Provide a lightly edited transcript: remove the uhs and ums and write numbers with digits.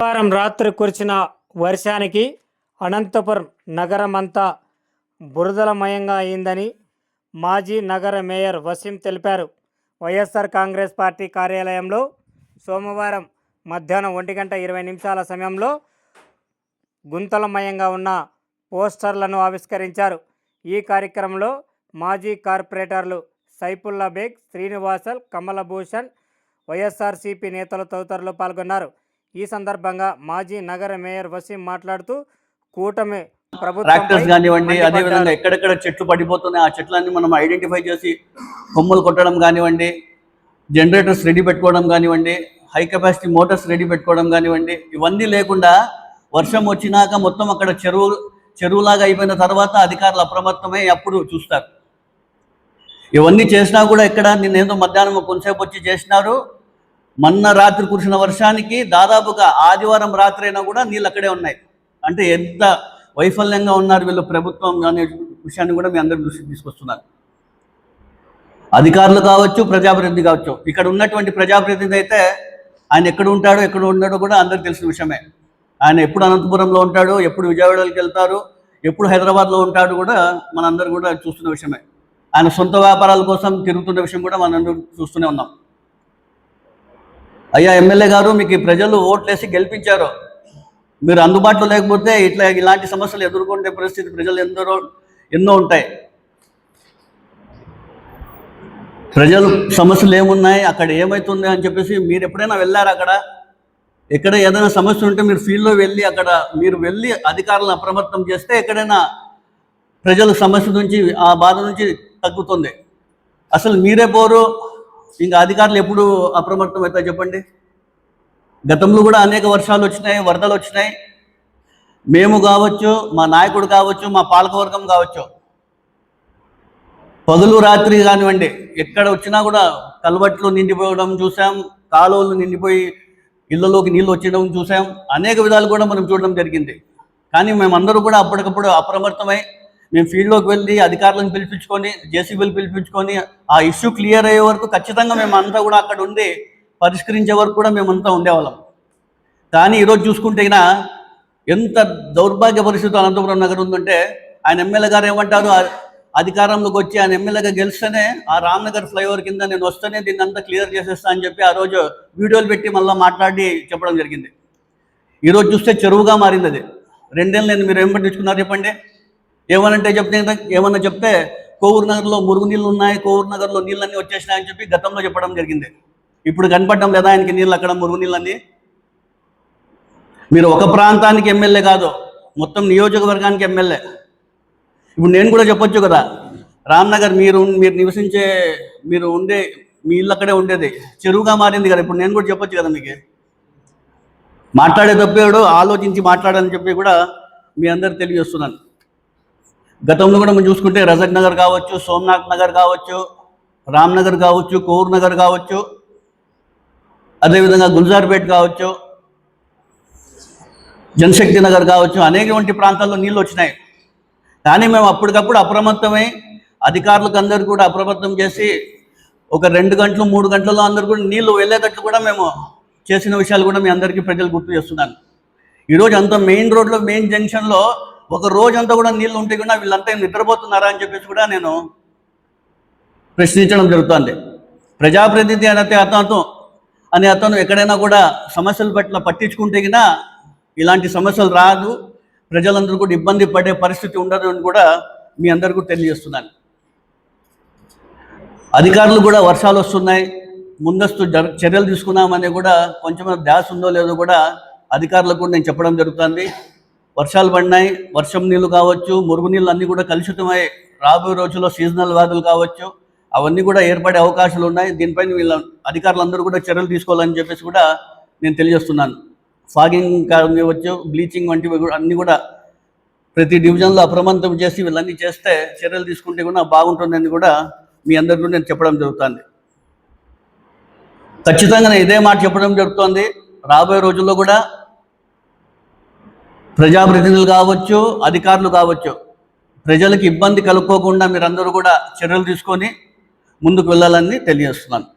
వారం రాత్రి కురిసిన వర్షానికి అనంతపురం నగరమంతా బురదలమయంగా అయిందని మాజీ నగర మేయర్ వసీం తెలిపారు. వైఎస్ఆర్ కాంగ్రెస్ పార్టీ కార్యాలయంలో సోమవారం మధ్యాహ్నం 1:20 సమయంలో గుంతలమయంగా ఉన్న పోస్టర్లను ఆవిష్కరించారు. ఈ కార్యక్రమంలో మాజీ కార్పొరేటర్లు సైఫుల్లా బేగ్, శ్రీనివాసల్, కమలభూషణ్, వైఎస్ఆర్సీపీ నేతలు తదితరులు పాల్గొన్నారు. ఈ సందర్భంగా మాజీ నగర మేయర్ వసీం మాట్లాడుతూ కూటమి ట్రాక్టర్స్ కానివ్వండి, అదేవిధంగా ఎక్కడెక్కడ చెట్లు పడిపోతున్నాయి ఆ చెట్లన్నీ మనం ఐడెంటిఫై చేసి కొమ్మలు కొట్టడం కానివ్వండి, జనరేటర్స్ రెడీ పెట్టుకోవడం కానివ్వండి, హై కెపాసిటీ మోటార్స్ రెడీ పెట్టుకోవడం కానివ్వండి, ఇవన్నీ లేకుండా వర్షం వచ్చినాక మొత్తం అక్కడ చెరువులాగా అయిపోయిన తర్వాత అధికారులు అప్రమత్తమై అప్పుడు చూస్తారు. ఇవన్నీ చేసినా కూడా ఎక్కడ నిన్నేదో మధ్యాహ్నం కొంతసేపు వచ్చి చేసినారు. మొన్న రాత్రి కురిసిన వర్షానికి దాదాపుగా ఆదివారం రాత్రి అయినా కూడా నీళ్ళు అక్కడే ఉన్నాయి. అంటే ఎంత వైఫల్యంగా ఉన్నారు వీళ్ళు ప్రభుత్వం అనే విషయాన్ని కూడా మీ అందరి దృష్టికి తీసుకొస్తున్నారు. అధికారులు కావచ్చు, ప్రజాప్రతినిధి కావచ్చు. ఇక్కడ ఉన్నటువంటి ప్రజాప్రతినిధి అయితే ఆయన ఎక్కడ ఉన్నాడో కూడా అందరికి తెలిసిన విషయమే. ఆయన ఎప్పుడు అనంతపురంలో ఉంటాడు, ఎప్పుడు విజయవాడలోకి వెళ్తారు, ఎప్పుడు హైదరాబాద్లో ఉంటాడు కూడా మనందరూ కూడా చూస్తున్న విషయమే. ఆయన సొంత వ్యాపారాల కోసం తిరుగుతున్న విషయం కూడా మనందరూ చూస్తూనే ఉన్నాం. అయ్యా ఎమ్మెల్యే గారు, మీకు ప్రజలు ఓట్లేసి గెలిపించారు. మీరు అందుబాటులో లేకపోతే ఇలాంటి సమస్యలు ఎదుర్కొనే పరిస్థితి ప్రజలు ఎన్నో ఉంటాయి. ప్రజలు సమస్యలు ఏమున్నాయి, అక్కడ ఏమవుతుంది అని చెప్పేసి మీరు ఎప్పుడైనా వెళ్ళారు? అక్కడ ఎక్కడ ఏదైనా సమస్య ఉంటే మీరు ఫీల్డ్లో వెళ్ళి అక్కడ మీరు వెళ్ళి అధికారులను అప్రమత్తం చేస్తే ఎక్కడైనా ప్రజల సమస్య నుంచి ఆ బాధ నుంచి తగ్గుతుంది. అసలు మీరే పోరు, ఇంకా అధికారులు ఎప్పుడు అప్రమత్తం అవుతాయి చెప్పండి? గతంలో కూడా అనేక వర్షాలు వచ్చినాయి, వరదలు వచ్చినాయి. మేము కావచ్చు, మా నాయకుడు కావచ్చు, మా పాలకవర్గం కావచ్చు, పగలు రాత్రి కానివ్వండి ఎక్కడ వచ్చినా కూడా కల్వట్లు నిండిపోవడం చూసాం, కాలువలు నిండిపోయి ఇళ్లలోకి నీళ్ళు వచ్చడం చూసాం. అనేక విధాలు కూడా మనం చూడడం జరిగింది. కానీ మేమందరూ కూడా అప్పటికప్పుడు అప్రమత్తమై మేము ఫీల్డ్లోకి వెళ్ళి అధికారులను పిలిపించుకొని, జేసీబీలు పిలిపించుకొని ఆ ఇష్యూ క్లియర్ అయ్యే వరకు ఖచ్చితంగా మేమంతా కూడా అక్కడ ఉండి పరిష్కరించే వరకు కూడా మేమంతా ఉండేవాళ్ళం. కానీ ఈరోజు చూసుకుంటే ఎంత దౌర్భాగ్య పరిస్థితి అనంతపురం నగరం ఉందంటే, ఆయన ఎమ్మెల్యే గారు ఏమంటారు, అధికారంలోకి వచ్చి ఆయన ఎమ్మెల్యేగా గెలిస్తేనే ఆ రామ్నగర్ ఫ్లైఓవర్ కింద నేను వస్తేనే దీన్ని అంతా క్లియర్ చేసేస్తా అని చెప్పి ఆ రోజు వీడియోలు పెట్టి మళ్ళీ మాట్లాడి చెప్పడం జరిగింది. ఈరోజు చూస్తే చెరువుగా మారింది అది. 2 ఏళ్ళు నేను మీరు ఏం పట్టించుకున్నారు చెప్పండి? ఏమన్నా చెప్తే కోవూరు నగర్లో మురుగునీళ్ళు ఉన్నాయి, కోవూరు నగర్లో నీళ్ళన్నీ వచ్చేసినాయని చెప్పి గతంలో చెప్పడం జరిగింది. ఇప్పుడు కనపడడం లేదా ఆయనకి నీళ్ళు అక్కడ మురుగునీళ్ళన్నీ? మీరు ఒక ప్రాంతానికి ఎమ్మెల్యే కాదు, మొత్తం నియోజకవర్గానికి ఎమ్మెల్యే. ఇప్పుడు నేను కూడా చెప్పొచ్చు కదా, రామ్నగర్ మీరు ఉండే మీ ఇల్లు అక్కడే ఉండేది చెరువుగా మారింది కదా. ఇప్పుడు నేను కూడా చెప్పొచ్చు కదా మీకు. మాట్లాడే తప్పేవాడు ఆలోచించి మాట్లాడాలని చెప్పి కూడా మీ అందరికి తెలియజేస్తున్నాను. గతంలో కూడా మనం చూసుకుంటే రజక్ నగర్ కావచ్చు, సోమనాథ్ నగర్ కావచ్చు, రామ్నగర్ కావచ్చు, కోవూరు నగర్ కావచ్చు, అదేవిధంగా గుల్జార్పేట్ కావచ్చు, జనశక్తి నగర్ కావచ్చు, అనేకటువంటి ప్రాంతాల్లో నీళ్ళు వచ్చినాయి. కానీ మేము అప్పటికప్పుడు అప్రమత్తమై అధికారులకు అందరూ కూడా అప్రమత్తం చేసి ఒక 2 గంటలు 3 గంటల్లో అందరూ కూడా నీళ్లు వెళ్ళేటట్లు కూడా మేము చేసిన విషయాలు కూడా మీ అందరికీ ప్రజలు గుర్తు చేస్తున్నాను. ఈరోజు అంత మెయిన్ రోడ్లో, మెయిన్ జంక్షన్లో ఒక రోజంతా కూడా నీళ్ళు ఉంటే కూడా వీళ్ళంతా నిద్రపోతున్నారా అని చెప్పేసి కూడా నేను ప్రశ్నించడం జరుగుతుంది. ప్రజాప్రతినిధి అనే అతను ఎక్కడైనా కూడా సమస్యల పట్ల పట్టించుకుంటే గినా ఇలాంటి సమస్యలు రాదు, ప్రజలందరూ కూడా ఇబ్బంది పడే పరిస్థితి ఉండదు అని కూడా మీ అందరికీ తెలియజేస్తున్నాను. అధికారులు కూడా వర్షాలు వస్తున్నాయి, ముందస్తు చర్యలు తీసుకున్నామని కూడా కొంచెం ధ్యాస ఉందో లేదో కూడా అధికారులకు కూడా నేను చెప్పడం జరుగుతుంది. వర్షాలు పడినాయి, వర్షం నీళ్ళు కావచ్చు, మురుగునీళ్ళు అన్నీ కూడా కలుషితమై రాబోయే రోజుల్లో సీజనల్ వ్యాధులు కావచ్చు, అవన్నీ కూడా ఏర్పడే అవకాశాలు ఉన్నాయి. దీనిపైన వీళ్ళ అధికారులందరూ కూడా చర్యలు తీసుకోవాలని చెప్పేసి కూడా నేను తెలియజేస్తున్నాను. ఫాగింగ్ కావచ్చు, బ్లీచింగ్ వంటివి కూడా అన్నీ కూడా ప్రతి డివిజన్లో అప్రమత్తం చేసి వీళ్ళన్నీ చేస్తే చర్యలు తీసుకుంటే కూడా బాగుంటుందని కూడా మీ అందరికీ నేను చెప్పడం జరుగుతుంది. ఖచ్చితంగా నేను ఇదే మాట చెప్పడం జరుగుతుంది. రాబోయే రోజుల్లో కూడా ప్రజాప్రతినిధులు కావచ్చు, అధికారులు కావచ్చు, ప్రజలకు ఇబ్బంది కలుపుకోకుండా మీరందరూ కూడా చర్యలు తీసుకొని ముందుకు వెళ్ళాలని తెలియజేస్తున్నాను.